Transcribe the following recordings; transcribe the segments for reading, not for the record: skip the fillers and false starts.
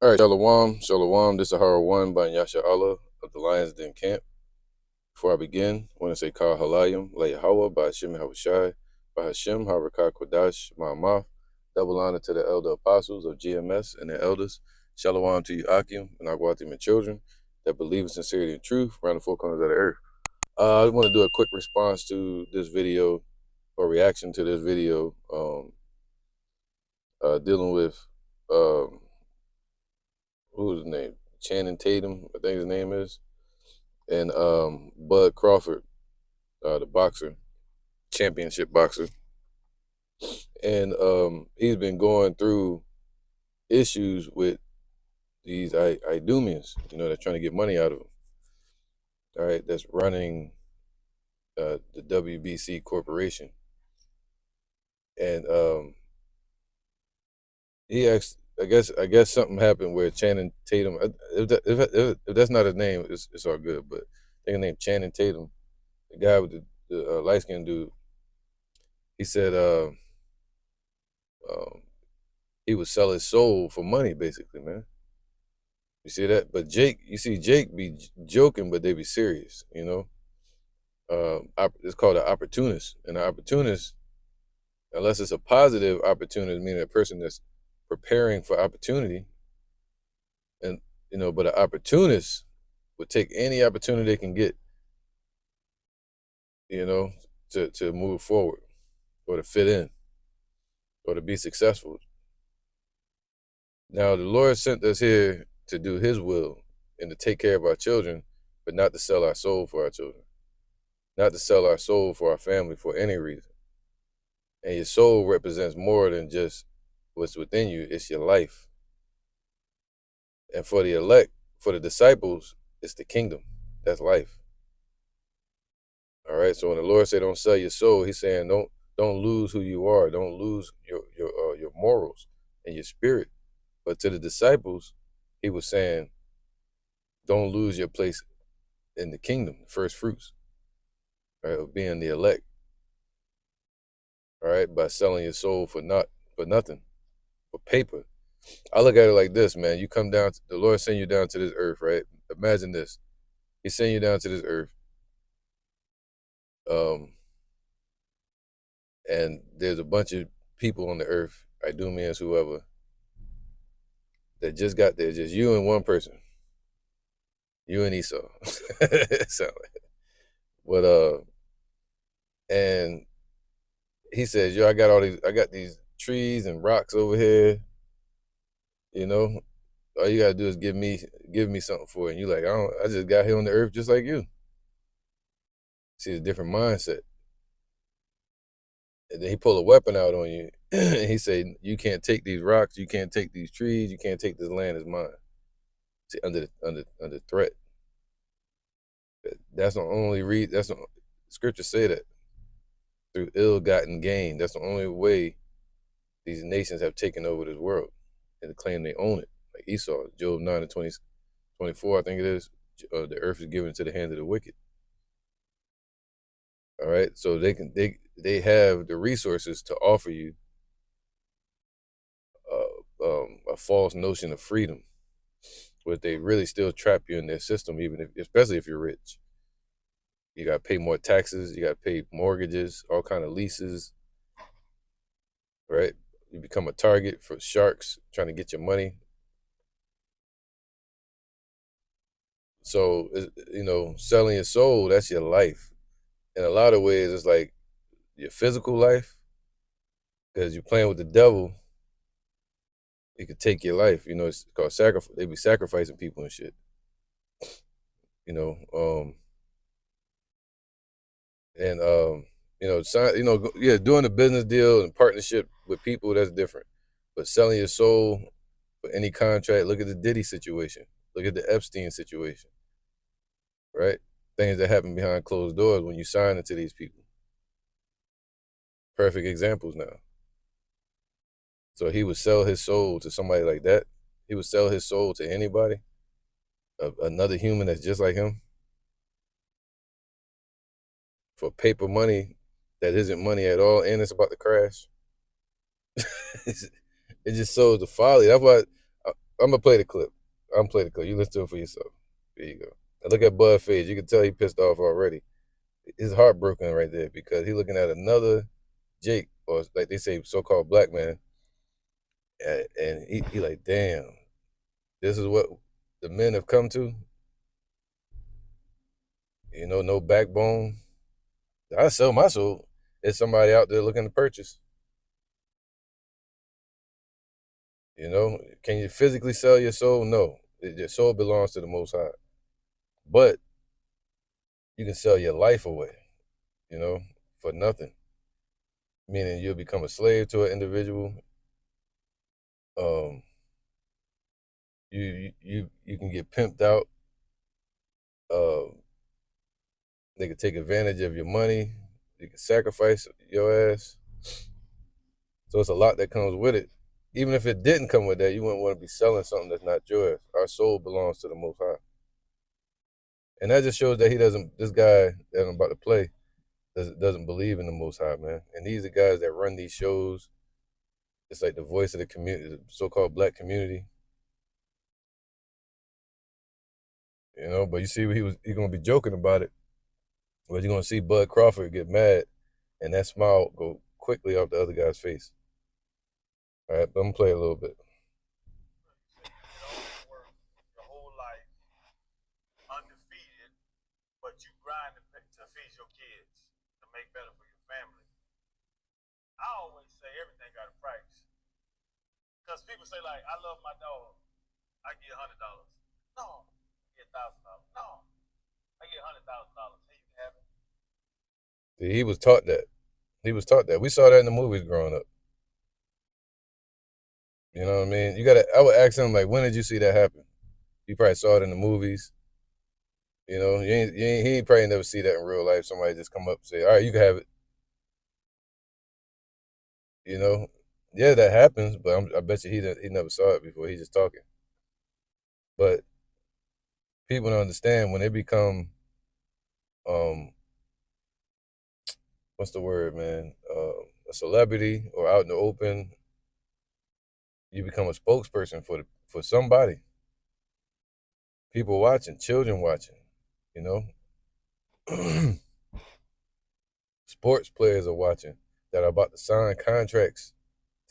All right, Shalom, Shalom. This is Hara One by Yasha Allah of the Lions Den Camp. Before I begin, I want to say Kal Halayim, La Yahweh, by Hashem Havushai, by Hashem Harakah Kodash, Ma'amah. Double honor to the elder apostles of GMS and their elders. Shalom to you, Akim, and Agwatim and children that believe in sincerity and truth around the four corners of the earth. I want to do a quick response to this video or reaction to this video dealing with. Who was his name? Channing Tatum, I think his name is, and Bud Crawford, the boxer, championship boxer, and he's been going through issues with these Idumeans, they're trying to get money out of him. All right, that's running the WBC corporation, and he asked. I guess something happened where Channing Tatum. If that's not his name, it's all good. But I think his name Channing Tatum, the guy with the light skinned dude. He said he would sell his soul for money, basically, man. You see that? But Jake be joking, but they be serious, It's called an opportunist. And an opportunist, unless it's a positive opportunity, meaning a person that's preparing for opportunity, and but an opportunist would take any opportunity they can get, to move forward or to fit in or to be successful. Now, the Lord sent us here to do his will and to take care of our children, but not to sell our soul for our children, not to sell our soul for our family for any reason. And your soul represents more than just what's within you. It's your life. And for the elect, for the disciples, it's the kingdom. That's life. All right. So when the Lord said, "Don't sell your soul," He's saying, don't lose who you are. Don't lose your morals and your spirit. But to the disciples, He was saying, don't lose your place in the kingdom, the first fruits, right, of being the elect. All right, by selling your soul for nothing, for paper. I look at it like this, man. You come down, the Lord send you down to this earth, right? Imagine this. He send you down to this earth. And there's a bunch of people on the earth, Idumeans, whoever, that just got there, just you and one person. You and Esau. Sound like. But and he says, "Yo, I got these trees and rocks over here. All you gotta do is give me something for it." And you like, I just got here on the earth just like you. See, a different mindset. And then he pull a weapon out on you. And he said, "You can't take these rocks. You can't take these trees. You can't take this land as mine." See, under threat. That's the only That's the scriptures say that through ill-gotten gain. That's the only way these nations have taken over this world and claim they own it. Like Esau, Job 9 and 24, I think it is. The earth is given to the hand of the wicked. All right, so they have the resources to offer you a false notion of freedom, but they really still trap you in their system, especially if you're rich. You got to pay more taxes. You got to pay mortgages, all kind of leases. Right, you become a target for sharks trying to get your money. So selling your soul, that's your life. In a lot of ways, it's like your physical life, because you're playing with the devil. It could take your life. It's called sacrifice. They be sacrificing people and shit. You know, and doing a business deal and partnership with people, that's different. But selling your soul for any contract, look at the Diddy situation. Look at the Epstein situation. Right? Things that happen behind closed doors when you sign into these people. Perfect examples now. So he would sell his soul to somebody like that. He would sell his soul to anybody, another human that's just like him, for paper money that isn't money at all, and it's about to crash. It just shows the folly. That's why I'm gonna play the clip. I'm gonna play the clip. You listen to it for yourself. There you go. Now look at Bud Face. You can tell he pissed off already. His heart broken right there because he looking at another Jake, or like they say, so-called black man, and he like, damn, this is what the men have come to. You know, no backbone. I sell my soul. There's somebody out there looking to purchase. You know, can you physically sell your soul? No, your soul belongs to the Most High. But you can sell your life away. You know, for nothing. Meaning you'll become a slave to an individual. Um, you can get pimped out. Uh, they can take advantage of your money. You can sacrifice your ass. So it's a lot that comes with it. Even if it didn't come with that, you wouldn't want to be selling something that's not yours. Our soul belongs to the Most High. And that just shows that he doesn't, this guy that I'm about to play, doesn't believe in the Most High, man. And these are guys that run these shows. It's like the voice of the community, the so-called black community. You know, but you see, he's gonna be joking about it. But you're gonna see Bud Crawford get mad, and that smile go quickly off the other guy's face. All right, but I'm gonna play a little bit. Your whole life undefeated, but you grind to feed your kids, to make better for your family. I always say everything got a price. Because people say, like, I love my dog. I get $100. No, I get $1,000. No, I get $100,000. Hey, you can have it. See, he was taught that. He was taught that. We saw that in the movies growing up. You know what I mean? I would ask him, like, when did you see that happen? You probably saw it in the movies. You know, he ain't probably never see that in real life. Somebody just come up and say, all right, you can have it. You know? Yeah, that happens, but I bet you he never saw it before. He's just talking. But people don't understand when they become, um, what's the word, man? A celebrity or out in the open, you become a spokesperson for somebody. People watching, children watching, you know? Sports players are watching that are about to sign contracts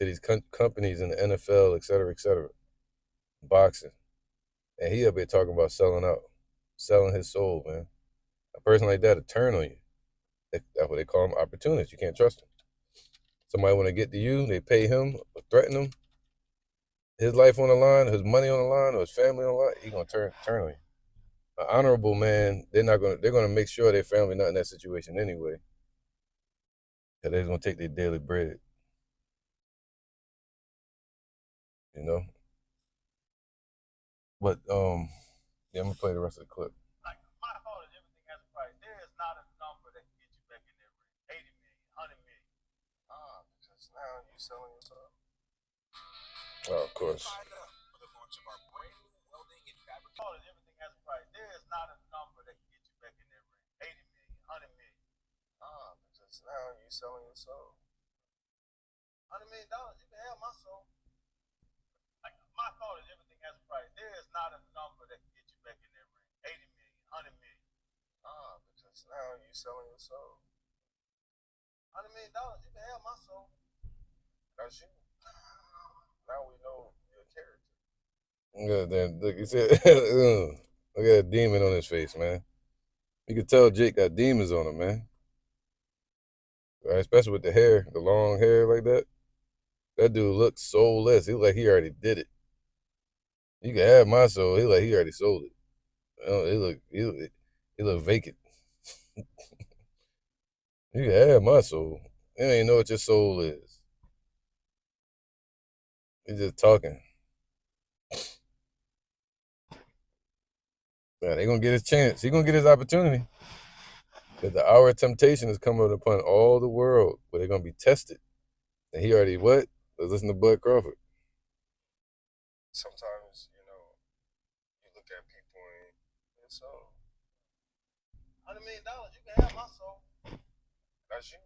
to these companies in the NFL, et cetera, boxing. And he up here talking about selling out, selling his soul, man. A person like that will turn on you. That's what they call them, opportunists. You can't trust them. Somebody want to get to you, they pay him or threaten him. His life on the line, his money on the line, or his family on the line, he gonna turn on you. An honorable man, they're gonna make sure their family not in that situation anyway. Cause they're gonna take their daily bread. You know? But yeah, I'm gonna play the rest of the clip. Like, my fault is everything has a price. There is not a number that can get you back in there. 80 million, 100 million. Because now you're selling yourself. Oh, of course. Everything has a price. There is not a number that can get you back in there. 80 million, 100 million. Because now you're selling your soul. $100 million, you can have my soul. Like, my thought is everything has a price. There is not a number that can get you back in there. 80 million, 100 million. Because now you're selling your soul. $100 million, you can have my soul. That's you. Now we know your character. Look, he said, look at that demon on his face, man. You can tell Jake got demons on him, man. Right? Especially with the hair, the long hair like that. That dude looks soulless. He like he already did it. You can have my soul. He like he already sold it. He look vacant. You can have my soul. You don't even know what your soul is. He's just talking. Yeah, they gonna get his chance. He gonna get his opportunity. Because the hour of temptation is coming upon all the world, where they're gonna be tested. And he already what? Let's listen to Bud Crawford. Sometimes, you look at people and your soul. $100 million, you can have my soul. That's you.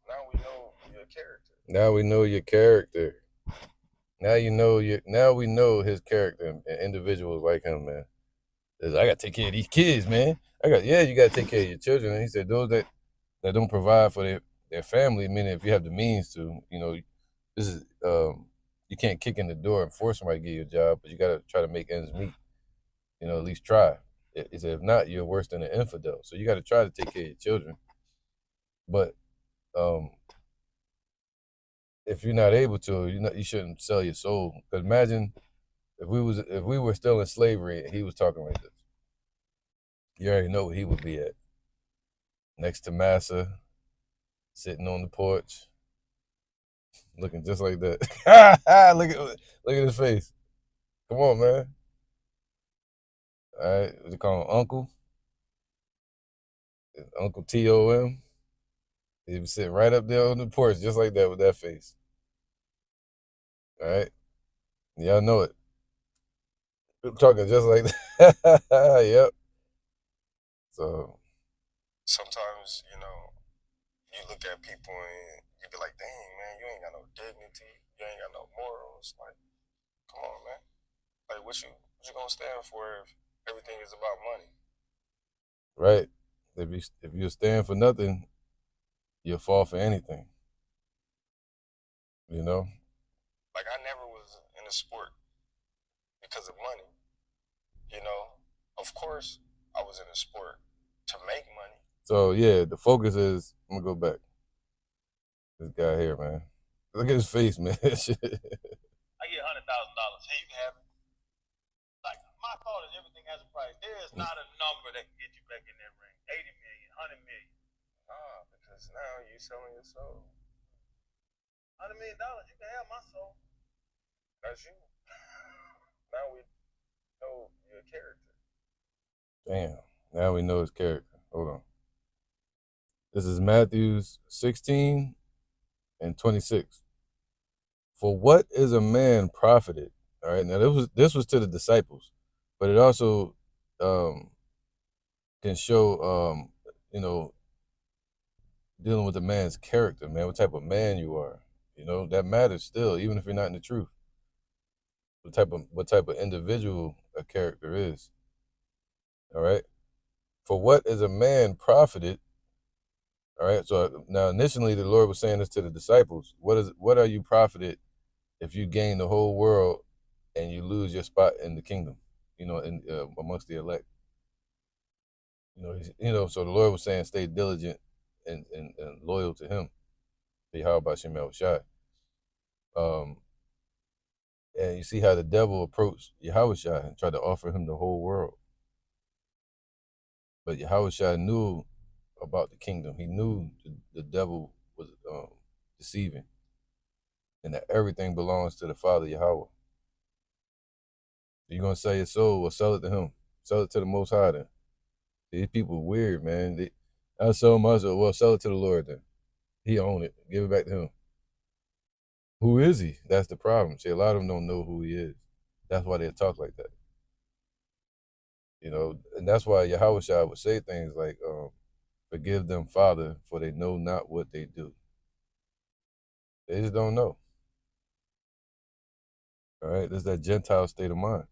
Now we know your character. Now we know your character. Now you know you. Now we know his character and individuals like him, man. I gotta take care of these kids, man. You gotta take care of your children. And he said those that don't provide for their family, meaning if you have the means to, this is you can't kick in the door and force somebody to give you a job, but you gotta try to make ends meet. At least try. He said if not, you're worse than an infidel. So you gotta try to take care of your children. But um, if you're not able to, you shouldn't sell your soul. Because imagine if we were still in slavery and he was talking like this, you already know where he would be at. Next to Massa, sitting on the porch, looking just like that. Look at his face. Come on, man. All right, what they call him Uncle? Uncle Tom. He was sitting right up there on the porch, just like that, with that face. All right, y'all know it. I'm talking just like that. Yep. So Sometimes, you look at people and you be like, dang, man, you ain't got no dignity. You ain't got no morals. Like, come on, man. Like, what you gonna stand for if everything is about money? right, if you stand for nothing, you'll fall for anything. You know. Like, I never was in a sport because of money. You know, of course, I was in a sport to make money. So yeah, the focus is. I'm gonna go back. This guy here, man. Look at his face, man. Shit. I get $100,000. Hey, you can have it. Like, my thought is everything has a price. There is not a number that can get you back in that ring. 80 million, 100 million. Ah, because now you selling your soul. $100 million, you can have my soul. That's you. Now we know your character. Damn. Now we know his character. Hold on. This is Matthew 16 and 26. For what is a man profited? All right. Now this was to the disciples, but it also um, can show you know dealing with a man's character, man. What type of man you are. That matters still, even if you're not in the truth. What type of individual a character is. All right. For what is a man profited? All right. So now initially the Lord was saying this to the disciples. What are you profited if you gain the whole world and you lose your spot in the kingdom? In amongst the elect. So the Lord was saying stay diligent and loyal to him. How about Shemel Shai? Um, and you see how the devil approached Yahushua and tried to offer him the whole world. But Yahushua knew about the kingdom. He knew the devil was deceiving and that everything belongs to the Father Yahweh. You're going to sell your soul or sell it to him. Sell it to the Most High then. These people weird, man. I sell my soul. Well, sell it to the Lord then. He own it. Give it back to him. Who is he? That's the problem. See, a lot of them don't know who he is. That's why they talk like that. And that's why Yahushua would say things like, forgive them, Father, for they know not what they do. They just don't know. All right. There's that Gentile state of mind,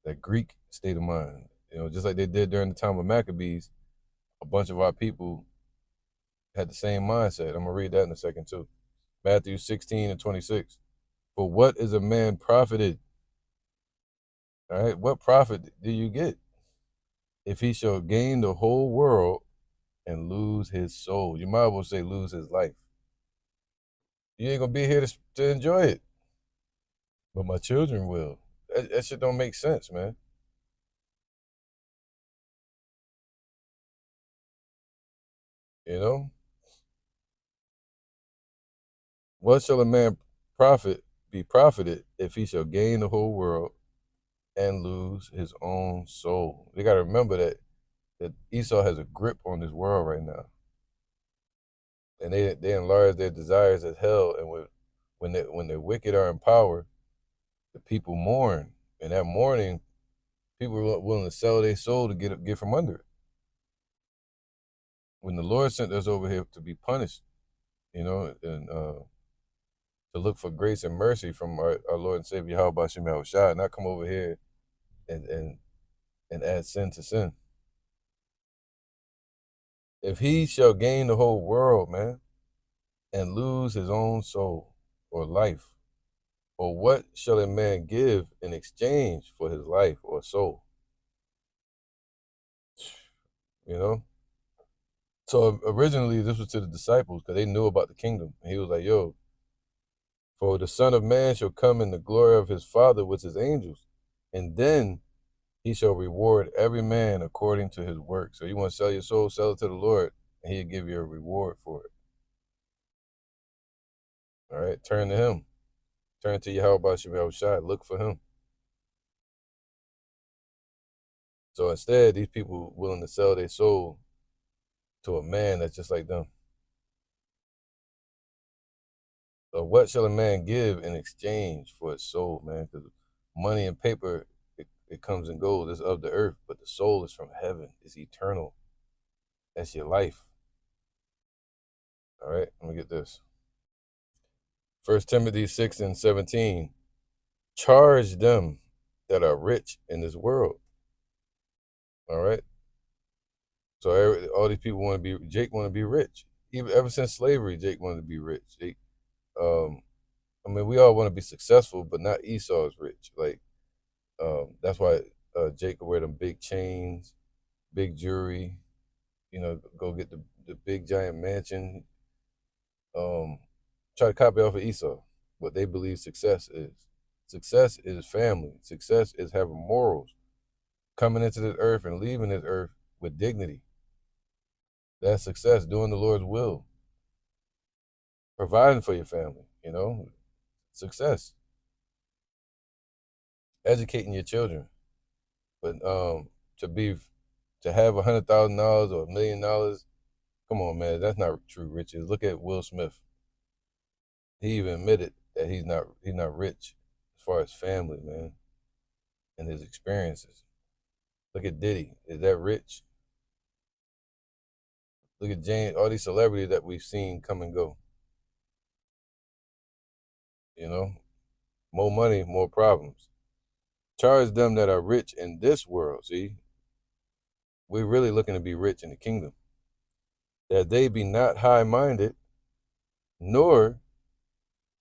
that Greek state of mind. Just like they did during the time of Maccabees, a bunch of our people had the same mindset. I'm going to read that in a second too. Matthew 16 and 26. For what is a man profited? All right. What profit do you get if he shall gain the whole world and lose his soul? You might as well say lose his life. You ain't going to be here to enjoy it. But my children will. That shit don't make sense, man. You know? What shall a man be profited if he shall gain the whole world and lose his own soul? We gotta remember that Esau has a grip on this world right now. And they enlarge their desires as hell. And when the wicked are in power, the people mourn. And that mourning, people are willing to sell their soul to get from under it. When the Lord sent us over here to be punished, and to look for grace and mercy from our Lord and Savior Yahweh Shem Yahushua, not come over here and add sin to sin. If he shall gain the whole world, man, and lose his own soul or life, or what shall a man give in exchange for his life or soul? You know? So originally this was to the disciples because they knew about the kingdom. And he was like, yo, for the Son of Man shall come in the glory of his Father with his angels, and then he shall reward every man according to his work. So you want to sell your soul, sell it to the Lord, and he'll give you a reward for it. All right, turn to him. Turn to Yahweh Shem Shai. Look for him. So instead, these people willing to sell their soul to a man that's just like them. So what shall a man give in exchange for his soul, man? Because money and paper, it comes and goes. It's of the earth, but the soul is from heaven. It's eternal. That's your life. All right, let me get this. 1 Timothy 6:17. Charge them that are rich in this world. All right. So all these people want to be. Jake want to be rich. Even ever since slavery, Jake wanted to be rich. Um, I mean, we all want to be successful, but not Esau's rich. Like, that's why Jake will wear them big chains, big jewelry. You know, go get the big giant mansion. Um, try to copy off of Esau. What they believe success is. Success is family. Success is having morals. Coming into this earth and leaving this earth with dignity. That's success. Doing the Lord's will. Providing for your family. You know, success. Educating your children. But to be to have $100,000 or $1,000,000, come on, man, that's not true riches. Look at Will Smith. He even admitted that he's not rich as far as family, man, and his experiences. Look at Diddy. Is that rich? Look at James, all these celebrities that we've seen come and go. You know, more money, more problems. Charge them that are rich in this world. See, we're really looking to be rich in the kingdom. That they be not high minded, nor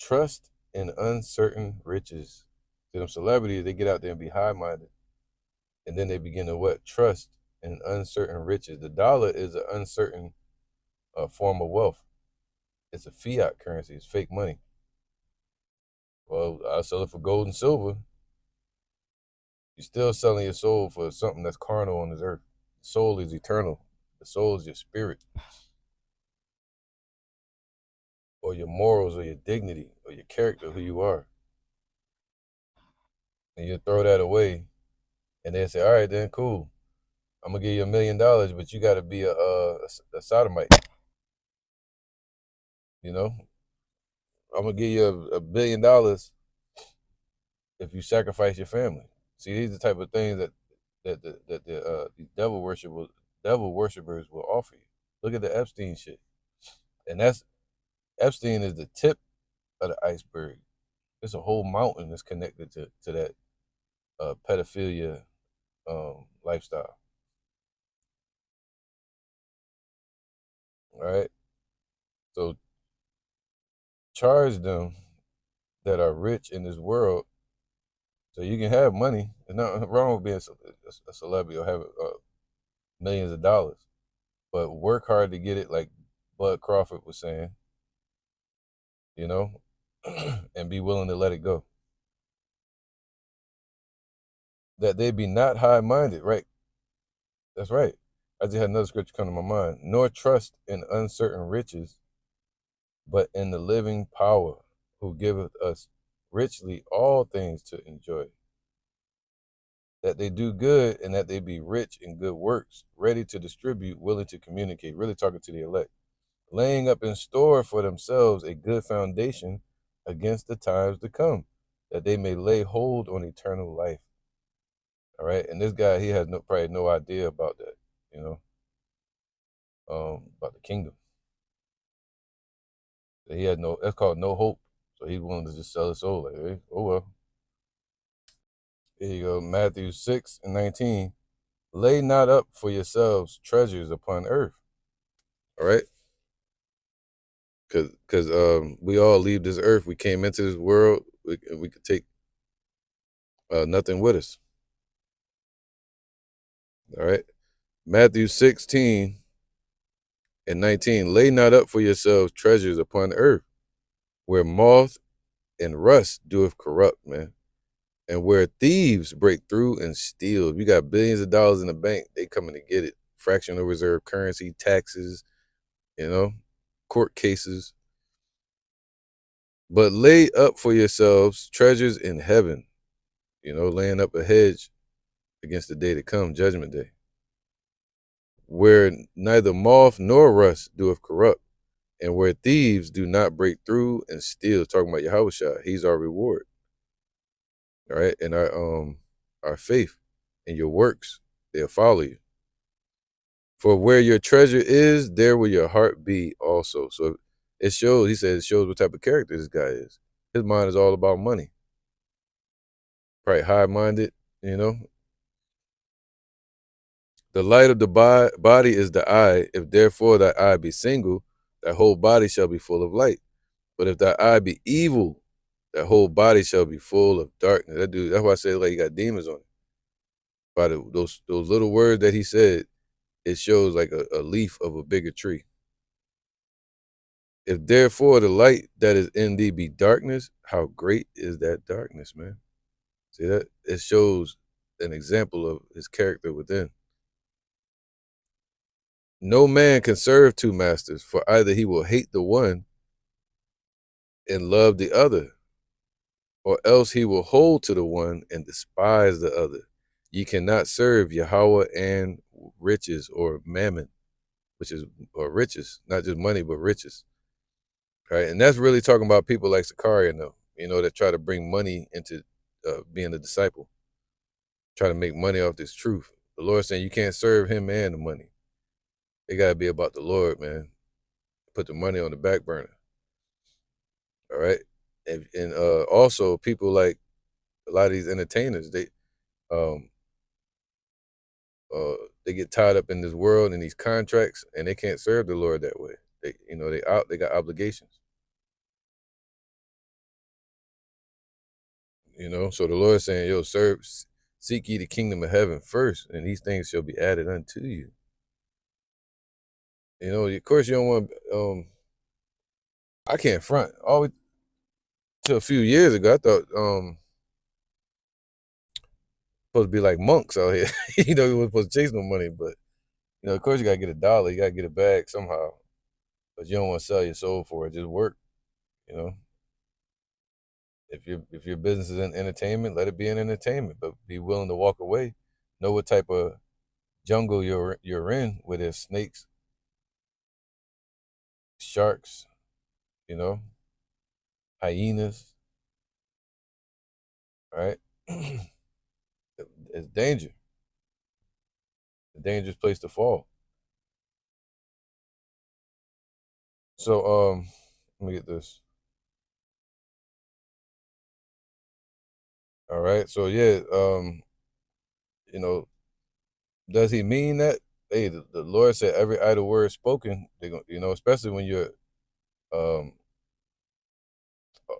trust in uncertain riches. See, them celebrities, they get out there and be high minded. And then they begin to what? Trust in uncertain riches. The dollar is an uncertain form of wealth. It's a fiat currency. It's fake money. Well, I'll sell it for gold and silver. You're still selling your soul for something that's carnal on this earth. The soul is eternal. The soul is your spirit, or your morals, or your dignity, or your character, who you are. And you throw that away, and they say, "All right, then, cool. I'm gonna give you $1,000,000, but you got to be a sodomite. You know, I'm gonna give you $1 billion if you sacrifice your family." See, these are the type of things that these devil worshipers will offer you. Look at the Epstein shit, and that's Epstein is the tip of the iceberg. There's a whole mountain that's connected to that pedophilia lifestyle. All right, so charge them that are rich in this world, so you can have money. There's nothing wrong with being a celebrity or having millions of dollars, but work hard to get it, like Bud Crawford was saying, you know, and be willing to let it go. That they be not high minded, right? That's right. I just had another scripture come to my mind. Nor trust in uncertain riches, but in the living power, who giveth us richly all things to enjoy. That they do good and that they be rich in good works, ready to distribute, willing to communicate, really talking to the elect, laying up in store for themselves a good foundation against the times to come, that they may lay hold on eternal life. All right. And this guy, he has probably no idea about that, you know, about the kingdom. He had no, that's called no hope. So he's willing to just sell his soul. Like, hey, oh well. Here you go. Matthew 6:19. Lay not up for yourselves treasures upon earth. All right. Cause we all leave this earth. We came into this world. We could take nothing with us. All right. Matthew 16:19. Lay not up for yourselves treasures upon earth, where moth and rust doeth corrupt, man. And where thieves break through and steal. If you got billions of dollars in the bank, they coming to get it. Fractional reserve currency, taxes, you know, court cases. But lay up for yourselves treasures in heaven, laying up a hedge against the day to come, judgment day, where neither moth nor rust doeth corrupt, and where thieves do not break through and steal. Talking about Yahushua, he's our reward. All right. And our faith and your works, they'll follow you. For where your treasure is, there will your heart be also. So it shows, he said, it shows what type of character this guy is. His mind is all about money. Probably high-minded, you know. The light of the body is the eye. If therefore thy eye be single, thy whole body shall be full of light. But if thy eye be evil, thy whole body shall be full of darkness. That's why I say like he got demons on it. By those little words that he said, it shows like a leaf of a bigger tree. If therefore the light that is in thee be darkness, how great is that darkness, man? See that? It shows an example of his character within. No man can serve two masters, for either he will hate the one and love the other, or else he will hold to the one and despise the other. Ye cannot serve Yahweh and riches, or mammon, or riches, not just money, but riches. Right? And that's really talking about people like Zachariah, though, that try to bring money into being a disciple, try to make money off this truth. The Lord saying you can't serve him and the money. It got to be about the Lord, man. Put the money on the back burner. All right. And also people like a lot of these entertainers, um they get tied up in this world and these contracts, and they can't serve the Lord that way. They got obligations. So the Lord is saying, yo, seek ye the kingdom of heaven first, and these things shall be added unto you. Of course you don't want I can't front. Always till a few years ago, I thought supposed to be like monks out here. We weren't supposed to chase no money, but of course you gotta get a dollar, you gotta get a bag somehow. But you don't want to sell your soul for it. Just work, you know. If your business is in entertainment, let it be in entertainment, but be willing to walk away. Know what type of jungle you're in, where there's snakes, sharks, you know, hyenas, right? It's danger. A dangerous place to fall. So let me get this. All right. So yeah, you know, does he mean that? Hey, the Lord said every idle word spoken, they're gonna, especially when you're um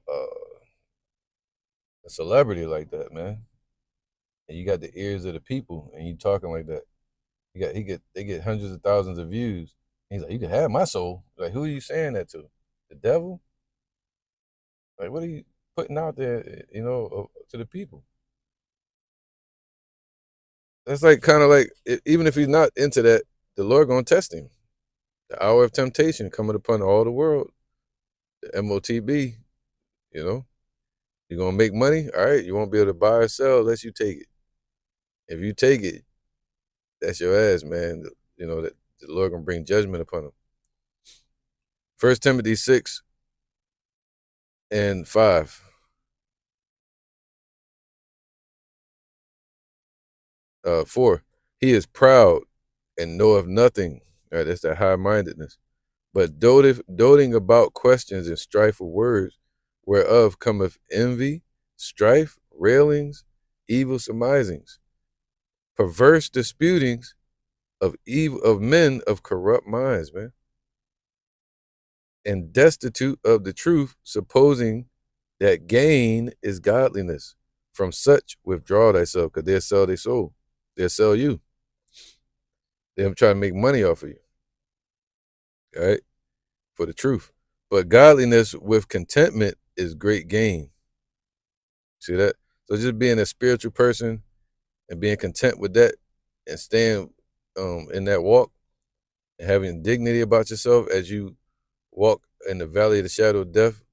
a celebrity like that, man. And you got the ears of the people and you talking like that. They get hundreds of thousands of views. He's like, you can have my soul. Like, who are you saying that to? The devil? Like, what are you putting out there, to the people? That's like kind of like even if he's not into that, the Lord gonna test him. The hour of temptation coming upon all the world. The MOTB, you know. You're gonna make money, all right. You won't be able to buy or sell unless you take it. If you take it, that's your ass, man. That the Lord gonna bring judgment upon him. 1 Timothy 6:5. Four, he is proud and knoweth nothing. All right, that's that high mindedness. But doting about questions and strife of words, whereof cometh envy, strife, railings, evil surmisings, perverse disputings of evil of men of corrupt minds, man, and destitute of the truth, supposing that gain is godliness. From such withdraw thyself, because they'll sell their soul. They'll sell you. They'll try to make money off of you, all right, for the truth. But godliness with contentment is great gain. See that? So just being a spiritual person and being content with that and staying in that walk and having dignity about yourself as you walk in the valley of the shadow of death,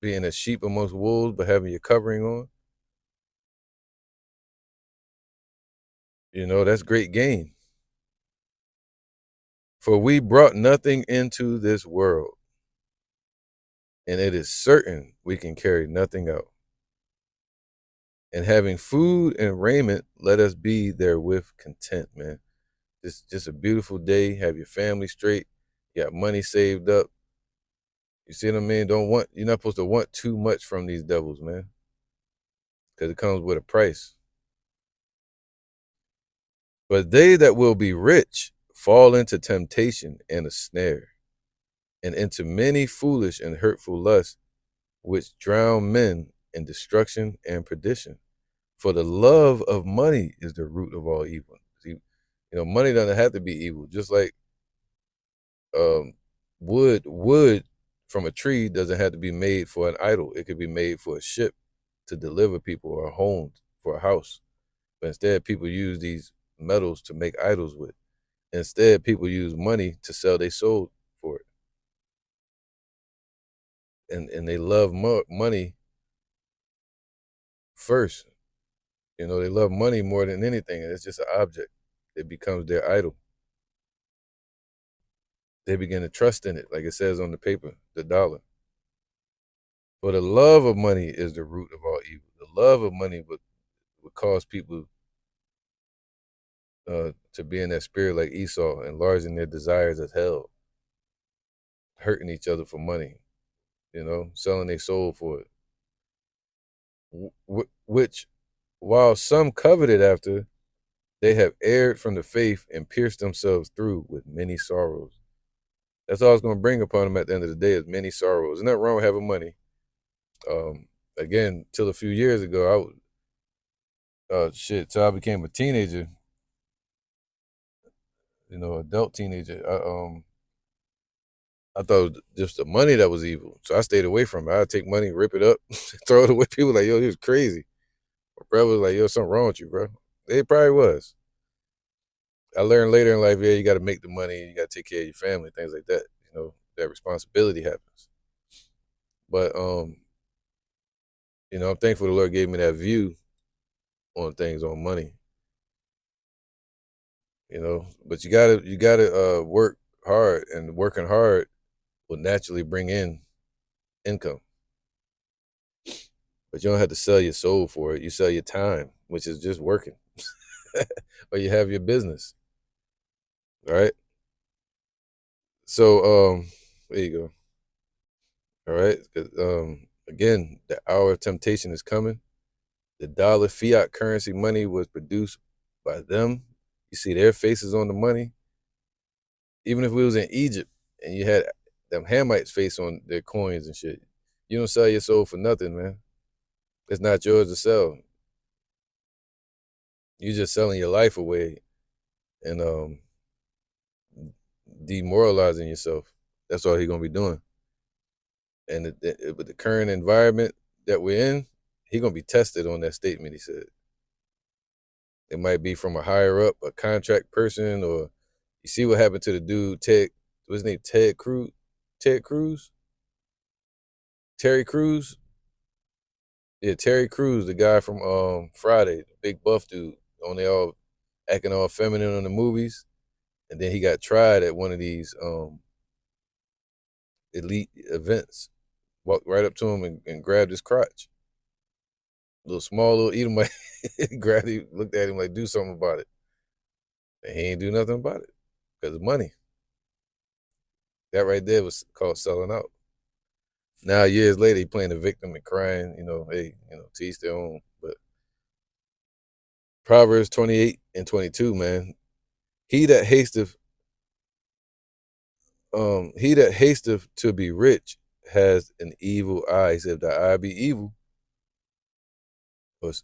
being a sheep amongst wolves, but having your covering on, that's great gain. For we brought nothing into this world, and it is certain we can carry nothing out. And having food and raiment, let us be therewith content, man. Just a beautiful day. Have your family straight. You got money saved up. You see what I mean? You're not supposed to want too much from these devils, man, because it comes with a price. But they that will be rich fall into temptation and a snare, and into many foolish and hurtful lusts, which drown men in destruction and perdition. For the love of money is the root of all evil. See, money doesn't have to be evil. Just like wood from a tree doesn't have to be made for an idol. It could be made for a ship to deliver people, or a home for a house. But instead, people use these metals to make idols with. Instead, people use money to sell their soul for it. And they love money first. They love money more than anything. And it's just an object. It becomes their idol. They begin to trust in it, like it says on the paper, the dollar. For the love of money is the root of all evil. The love of money would cause people to be in that spirit like Esau, enlarging their desires as hell, hurting each other for money, selling their soul for it. Which, while some coveted after, they have erred from the faith and pierced themselves through with many sorrows. That's all it's going to bring upon them at the end of the day, is many sorrows. There's nothing wrong with having money. Again, till a few years ago, till I became a teenager, adult teenager, I thought it was just the money that was evil. So I stayed away from it. I'd take money, rip it up, throw it away. People like, yo, he was crazy. My brother was like, yo, something wrong with you, bro. It probably was. I learned later in life, yeah, you got to make the money, you got to take care of your family, things like that. That responsibility happens. But I'm thankful the Lord gave me that view on things, on money. But you gotta work hard, and working hard will naturally bring in income. But you don't have to sell your soul for it. You sell your time, which is just working. Or you have your business. All right. So there you go. All right. Again, the hour of temptation is coming. The dollar, fiat currency money, was produced by them. You see their faces on the money. Even if we was in Egypt and you had them Hamites face on their coins and shit, you don't sell your soul for nothing, man. It's not yours to sell. You're just selling your life away and demoralizing yourself. That's all he's gonna be doing. And with the current environment that we're in, he's gonna be tested on that statement he said. It might be from a higher up, a contract person, or you see what happened to the dude, what's his name, Ted Cruz? Terry Crews? Yeah, Terry Crews, the guy from Friday, the big buff dude, only all acting all feminine on the movies. And then he got tried at one of these elite events. Walked right up to him and grabbed his crotch. Little Edomite grabbed him, looked at him like, do something about it. And he ain't do nothing about it because of money. That right there was called selling out. Now years later, he playing the victim and crying. Hey, to each their own. But Proverbs 28:22, man. He that hasteth, he that hasteth to be rich has an evil eye. He said, if thy eye be evil, but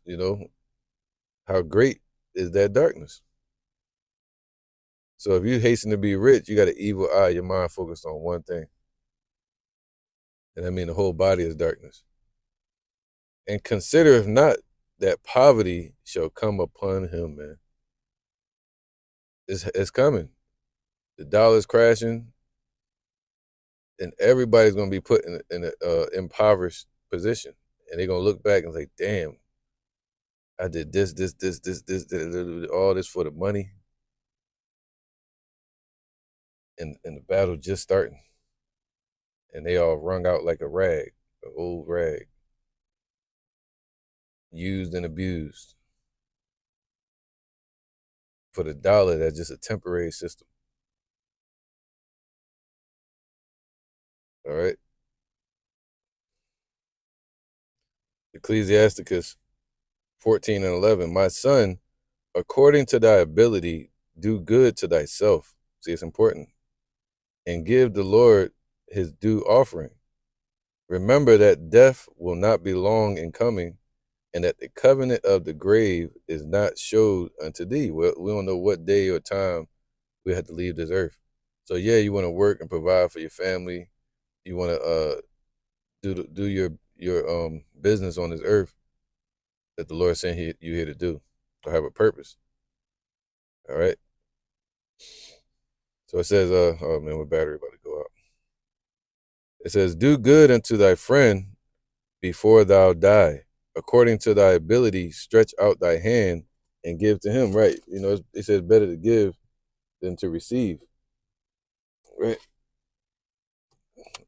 how great is that darkness? So if you hasten to be rich, you got an evil eye. Your mind focused on one thing, and I mean the whole body is darkness. And consider if not that poverty shall come upon him, man. It's coming. The dollar's crashing, and everybody's gonna be put in a impoverished position, and they're gonna look back and say, "Damn, I did this, all this for the money, and the battle just starting, and they all wrung out like a rag, an old rag, used and abused for the dollar. That's just a temporary system." All right, Ecclesiasticus 14:11. My son, according to thy ability, do good to thyself. See, it's important, and give the Lord his due offering. Remember that death will not be long in coming, and that the covenant of the grave is not showed unto thee. Well, we don't know what day or time we have to leave this earth. So yeah, you want to work and provide for your family. You want to do your business on this earth that the Lord sent you here to do, to have a purpose. All right. So it says, oh man, my battery about to go out. It says, do good unto thy friend before thou die. According to thy ability, stretch out thy hand and give to him. Right. It says better to give than to receive. Right.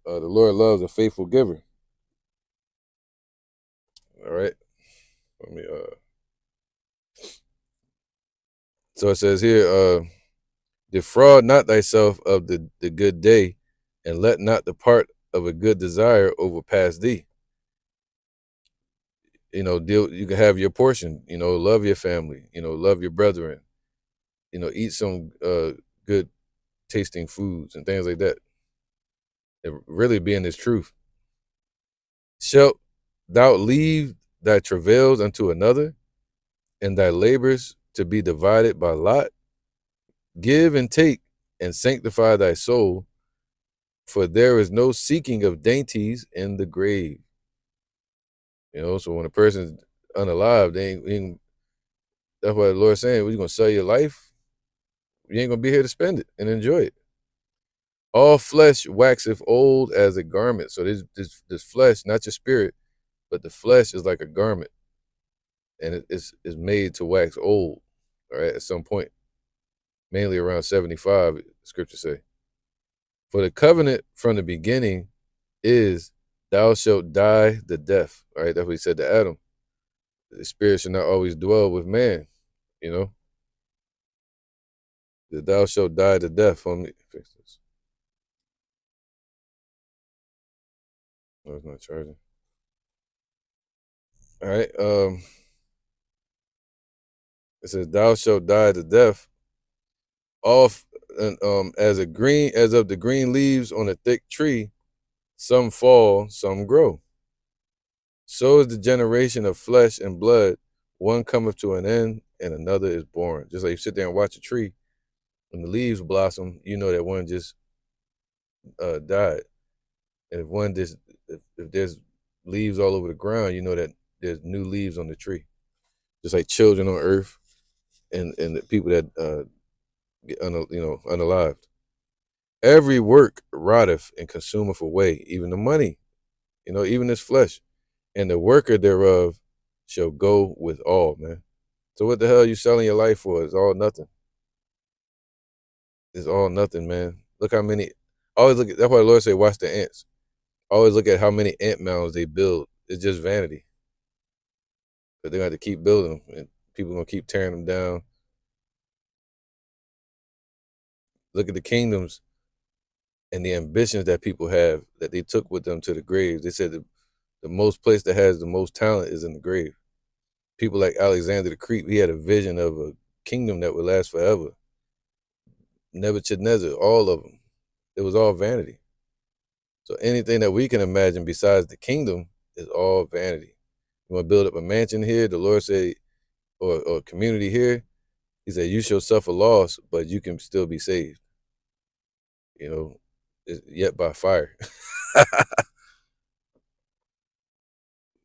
The Lord loves a faithful giver. All right. Let me. So it says here, defraud not thyself of the good day, and let not the part of a good desire overpass thee. You can have your portion. Love your family. Love your brethren. Eat some good tasting foods and things like that. It really being this truth. Shalt thou leave thy travails unto another, and thy labors to be divided by lot? Give and take, and sanctify thy soul, for there is no seeking of dainties in the grave. So when a person's unalive, that's why the Lord's saying, well, you're gonna sell your life, you ain't gonna be here to spend it and enjoy it. All flesh waxeth old as a garment. So this flesh, not your spirit, but the flesh is like a garment, and it's made to wax old, all right, at some point, mainly around 75, scripture say. For the covenant from the beginning is, thou shalt die the death. All right, that's what he said to Adam. The spirit should not always dwell with man, you know. That thou shalt die the death. Let me fix this. No, it's not charging. All right. It says, thou shalt die the death off, and as of the green leaves on a thick tree, some fall, some grow. So is the generation of flesh and blood. One cometh to an end, and another is born. Just like you sit there and watch a tree, when the leaves blossom, you know that one just died. And if there's leaves all over the ground, you know that there's new leaves on the tree. Just like children on earth, and the people that get unalived. Every work rotteth and consumeth away, even the money, even this flesh, and the worker thereof shall go with all, man. So what the hell are you selling your life for? It's all nothing. It's all nothing, man. Look how many. Always look at. That's why the Lord say, "Watch the ants." Always look at how many ant mounds they build. It's just vanity. But they're going to keep building them, and people gonna keep tearing them down. Look at the kingdoms. and the ambitions that people have that they took with them to the grave. They said the most place that has the most talent is in the grave. People like Alexander the Greek, he had a vision of a kingdom that would last forever. Nebuchadnezzar, all of them, it was all vanity. So anything that we can imagine besides the kingdom is all vanity. You want to build up a mansion here? The Lord said, or a community here. He said, you shall suffer loss, but you can still be saved. You know, yet by fire.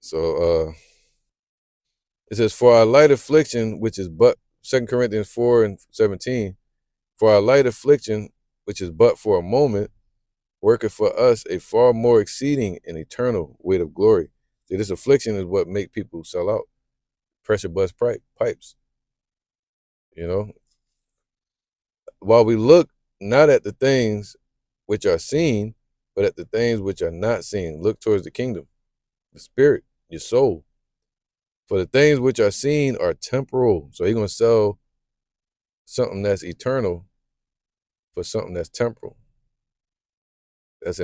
So it says, for our light affliction, which is but 2 Corinthians 4:17, for our light affliction, which is but for a moment, worketh for us a far more exceeding and eternal weight of glory. See, this affliction is what make people sell out. Pressure bust pipes. You know, while we look not at the things which are seen, but at the things which are not seen. Look towards the kingdom, the spirit, your soul. For the things which are seen are temporal. So you're gonna sell something that's eternal for something that's temporal. That's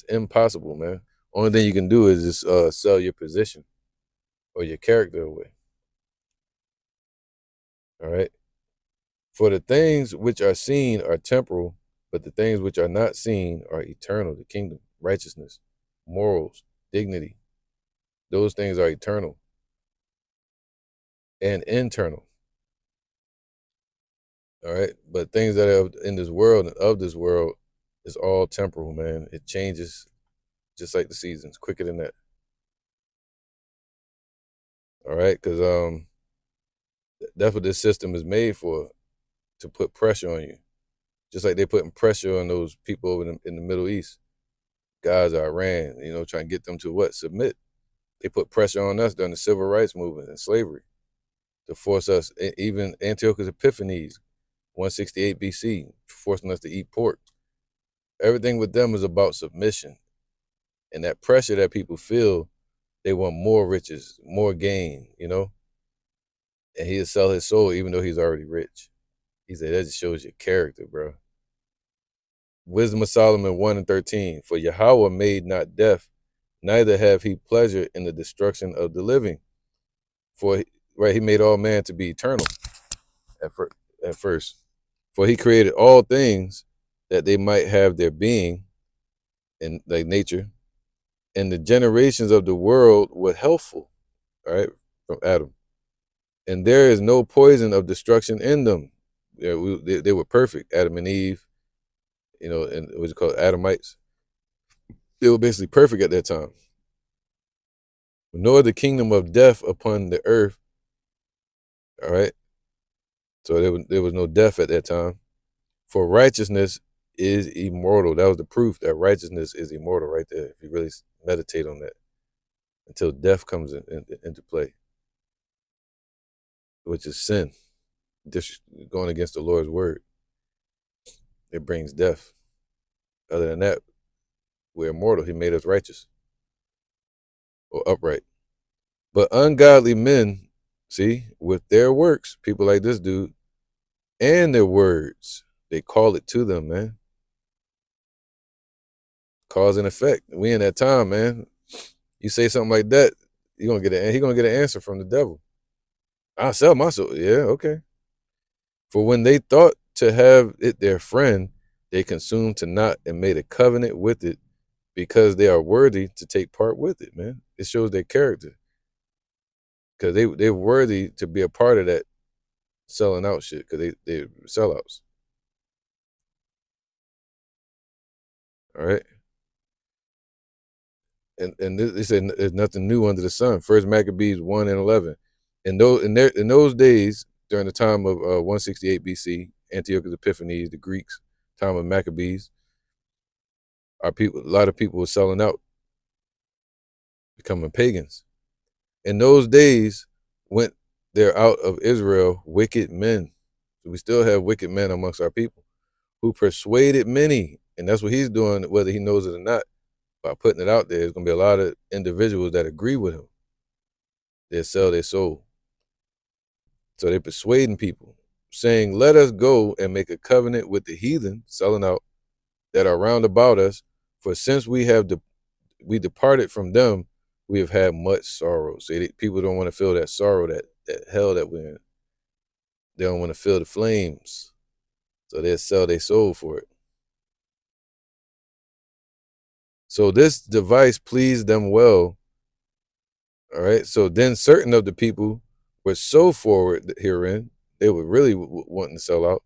impossible, man. Only thing you can do is just sell your position or your character away. All right. For the things which are seen are temporal, but the things which are not seen are eternal. The kingdom, righteousness, morals, dignity. Those things are eternal and internal. All right. But things that are in this world and of this world is all temporal, man. It changes just like the seasons, quicker than that. All right. Because that's what this system is made for, to put pressure on you. Just like they're putting pressure on those people over in the Middle East, guys, Iran, trying to get them to what? Submit. They put pressure on us during the civil rights movement and slavery to force us, even Antiochus Epiphanes, 168 BC, forcing us to eat pork. Everything with them is about submission. And that pressure that people feel, they want more riches, more gain. And he'll sell his soul even though he's already rich. He said, that just shows your character, bro. Wisdom of Solomon 1:13. For Yahweh made not death, neither have he pleasure in the destruction of the living. For right, he made all man to be eternal at first. For he created all things that they might have their being in like nature, and the generations of the world were healthful, all right, from Adam. And there is no poison of destruction in them. They were perfect, Adam and Eve, and what's it called, Adamites. They were basically perfect at that time. Nor the kingdom of death upon the earth, all right? So there was no death at that time. For righteousness is immortal. That was the proof that righteousness is immortal right there, if you really meditate on that, until death comes into play, which is sin, going against the Lord's word. It brings death. Other than that, we're immortal. He made us righteous or upright. But ungodly men, see, with their works, people like this dude, and their words, they call it to them, man. Cause and effect. We in that time, man. You say something like that, he gonna get an answer from the devil. I'll sell my soul. Yeah, okay. For when they thought to have it their friend, they consumed to naught and made a covenant with it, because they are worthy to take part with it, man. It shows their character. Because they're worthy to be a part of that selling out shit, because they're sellouts. All right. And they said there's nothing new under the sun. First Maccabees 1:11. In those days, during the time of 168 BC, Antiochus Epiphanes, the Greeks, time of Maccabees, a lot of people were selling out, becoming pagans. In those days, went there out of Israel wicked men. So we still have wicked men amongst our people who persuaded many, and that's what he's doing, whether he knows it or not. By putting it out there, there's gonna be a lot of individuals that agree with him. They'll sell their soul. So they're persuading people, saying, let us go and make a covenant with the heathen, selling out, that are round about us, for since we departed from them, we have had much sorrow. See, people don't want to feel that sorrow, that hell that we're in. They don't want to feel the flames, so they'll sell their soul for it. So this device pleased them well. All right. So then certain of the people were so forward herein, they were really wanting to sell out,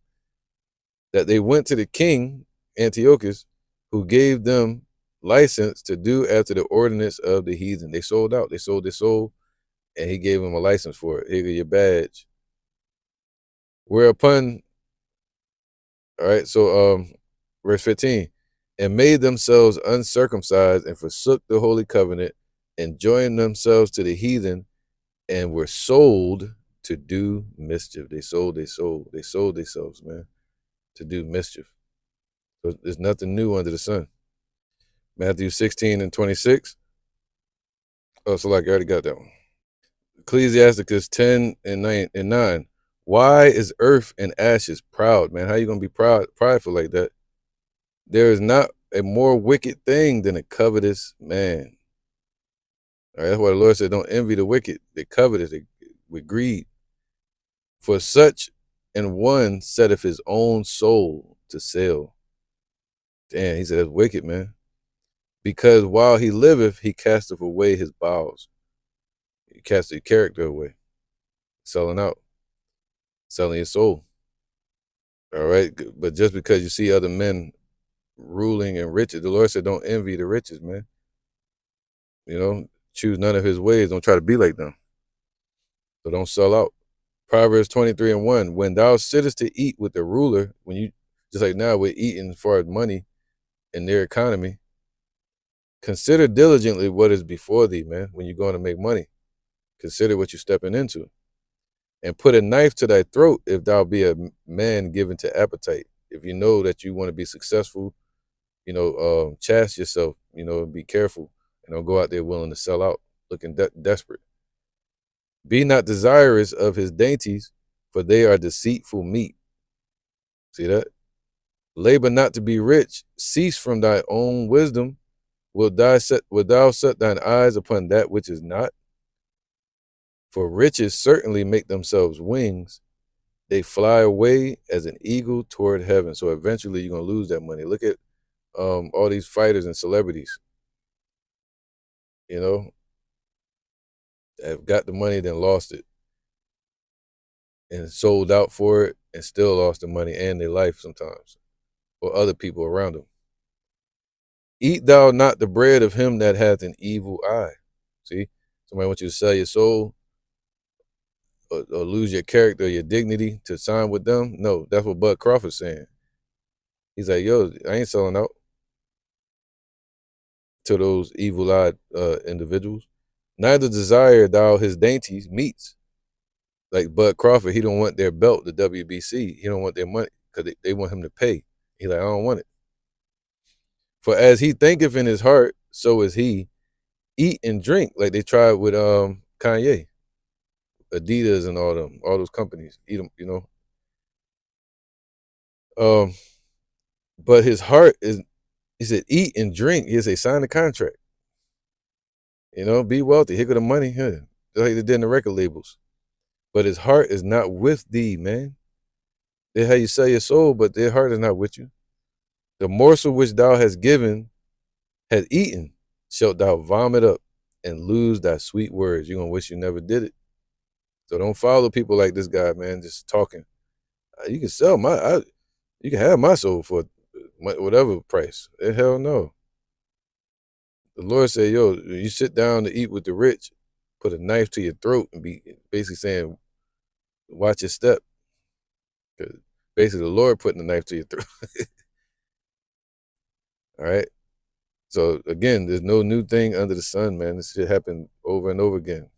that they went to the king, Antiochus, who gave them license to do after the ordinance of the heathen. They sold out. They sold their soul, and he gave them a license for it. Here go your badge. Whereupon, all right, so verse 15, and made themselves uncircumcised and forsook the holy covenant and joined themselves to the heathen and were sold to do mischief. They sold their soul. They sold themselves, man, to do mischief. So there's nothing new under the sun. Matthew 16 and 26. Oh, so like I already got that one. Ecclesiasticus 10 and 9. Why is earth and ashes proud, man? How you gonna be prideful like that? There is not a more wicked thing than a covetous man. All right, that's why the Lord said, don't envy the wicked. They covetous, with greed. For such and one setteth his own soul to sale. Damn, he said that's wicked, man. Because while he liveth, he casteth away his bowels. He cast his character away. Selling out. Selling your soul. All right. But just because you see other men ruling and riches, the Lord said, don't envy the riches, man. You know, choose none of his ways. Don't try to be like them. So don't sell out. Proverbs 23 and 1. When thou sittest to eat with the ruler, when you, just like now we're eating as far as money in their economy, consider diligently what is before thee, man, when you're going to make money. Consider what you're stepping into. And put a knife to thy throat if thou be a man given to appetite. If you know that you want to be successful, chaste yourself, be careful, and don't go out there willing to sell out, looking desperate. Be not desirous of his dainties, for they are deceitful meat. See that? Labor not to be rich. Cease from thy own wisdom. Wilt thou set thine eyes upon that which is not? For riches certainly make themselves wings. They fly away as an eagle toward heaven. So eventually you're going to lose that money. Look at all these fighters and celebrities, have got the money, then lost it, and sold out for it, and still lost the money and their life sometimes, or other people around them. Eat thou not the bread of him that hath an evil eye. See, somebody wants you to sell your soul or lose your character, your dignity to sign with them. No, that's what Bud Crawford's saying. He's like, yo, I ain't selling out to those evil-eyed individuals. Neither desire thou his dainties meats. Like Bud Crawford, he don't want their belt, the WBC. He don't want their money because they want him to pay. He like, I don't want it. For as he thinketh in his heart, so is he. Eat and drink, like they tried with Kanye, Adidas, and all those companies. Eat them, But his heart is, he said, eat and drink. He said, sign the contract. Be wealthy. Here go the money. Here. Just like they did in the record labels. But his heart is not with thee, man. They how you sell your soul, but their heart is not with you. The morsel which thou hast eaten, shalt thou vomit up and lose thy sweet words. You're going to wish you never did it. So don't follow people like this guy, man, just talking. You can you can have my soul for whatever price. Hell no. The Lord said, yo, you sit down to eat with the rich, put a knife to your throat and be basically saying, watch your step. Because basically the Lord putting the knife to your throat. All right. So again, there's no new thing under the sun, man. This shit happened over and over again.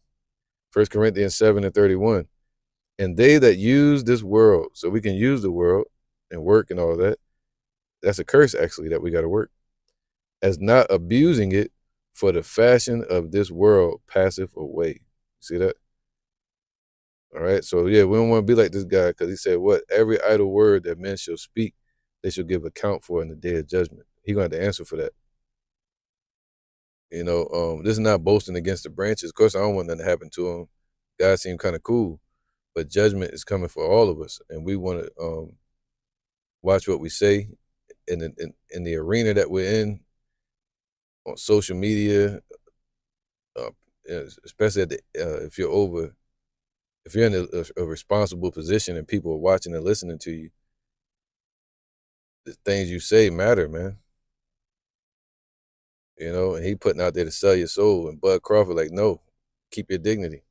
1 Corinthians 7 and 31. And they that use this world, so we can use the world and work and all that. That's a curse, actually, that we got to work. As not abusing it, for the fashion of this world passeth away. See that? All right. So yeah, we don't want to be like this guy because he said, what? Every idle word that men shall speak, they shall give account for in the day of judgment. He gonna have to answer for that. This is not boasting against the branches. Of course, I don't want nothing to happen to them. God seemed kind of cool, but judgment is coming for all of us, and we want to watch what we say in the arena that we're in on social media, uh, especially if you're in a responsible position and people are watching and listening to you. The things you say matter, man. And he putting out there to sell your soul, and Bud Crawford like, no, keep your dignity.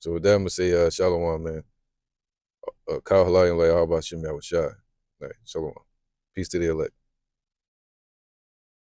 So with that, I'm gonna say, Shalom, man. Kyle Halal, like, how about you, man? With Shy. All right, Shalom. Peace to the elect.